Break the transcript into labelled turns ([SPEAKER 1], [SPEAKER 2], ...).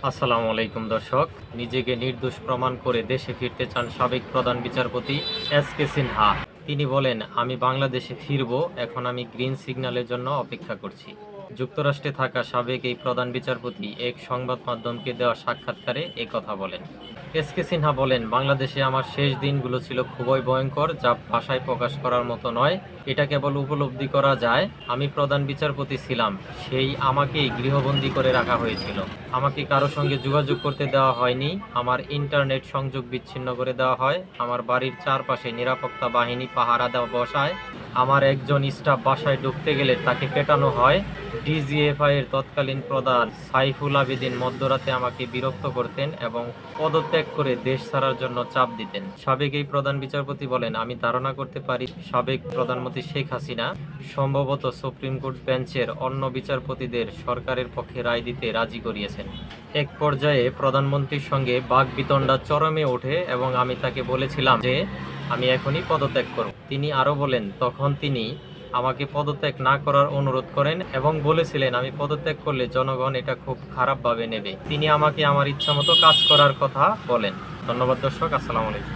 [SPEAKER 1] আসসালামু আলাইকুম দর্শক। নিজেকে নির্দোষ প্রমাণ করে দেশে ফিরতে চান সাবেক প্রধান বিচারপতি এস কে সিনহা। তিনি বলেন, আমি বাংলাদেশে ফিরব, এখন আমি গ্রিন সিগন্যালের জন্য অপেক্ষা করছি। যুক্তরাষ্ট্রে থাকা সাবেক এই প্রধান বিচারপতি এক সংবাদ মাধ্যমকে দেওয়া সাক্ষাৎকারে কথা বলেন। এস কে সিনহা বলেন, বাংলাদেশে আমার শেষ দিনগুলো ছিল খুবই ভয়ঙ্কর, যা ভাষায় প্রকাশ করার মতো নয়। এটা কেবল উপলব্ধি করা যায়। আমি প্রধান বিচারপতি ছিলাম, সেই আমাকেই গৃহবন্দী করে রাখা হয়েছিল। আমাকে কারো সঙ্গে যোগাযোগ করতে দেওয়া হয়নি। আমার ইন্টারনেট সংযোগ বিচ্ছিন্ন করে দেওয়া হয়। আমার বাড়ির চারপাশে নিরাপত্তা বাহিনী পাহারা দেওয়া বসায়। আমার একজন স্টাফ বাসায় ঢুকতে গেলে তাকে পেটানো হয়। ডিজিএফআই এর তৎকালীন প্রধান সাইফুল আবেদিন মধ্যরাতে আমাকে বিরক্ত করতেন এবং পদত্যাগ করে দেশ ছাড়ার জন্য চাপ দিতেন। সাবেক এই প্রধান বিচারপতি বলেন, আমি ধারণা করতে পারি সাবেক প্রধানমন্ত্রী শেখ হাসিনা সম্ভবত সুপ্রিম কোর্ট বেঞ্চের অন্য বিচারপতিদের সরকারের পক্ষে রায় দিতে রাজি করিয়েছেন। এক পর্যায়ে প্রধানমন্ত্রীর সঙ্গে বাকবিতণ্ডা চরমে ওঠে এবং আমি তাকে বলেছিলাম যে আমি এখনই পদত্যাগ করব। তিনি আরও বলেন, তখন তিনি আমাকে পদত্যাগ না করার অনুরোধ করেন এবং বলেছিলেন আমি পদত্যাগ করলে জনগণ এটা খুব খারাপভাবে নেবে। তিনি আমাকে আমার ইচ্ছামতো কাজ করার কথা বলেন। ধন্যবাদ দর্শক, আসসালামু আলাইকুম।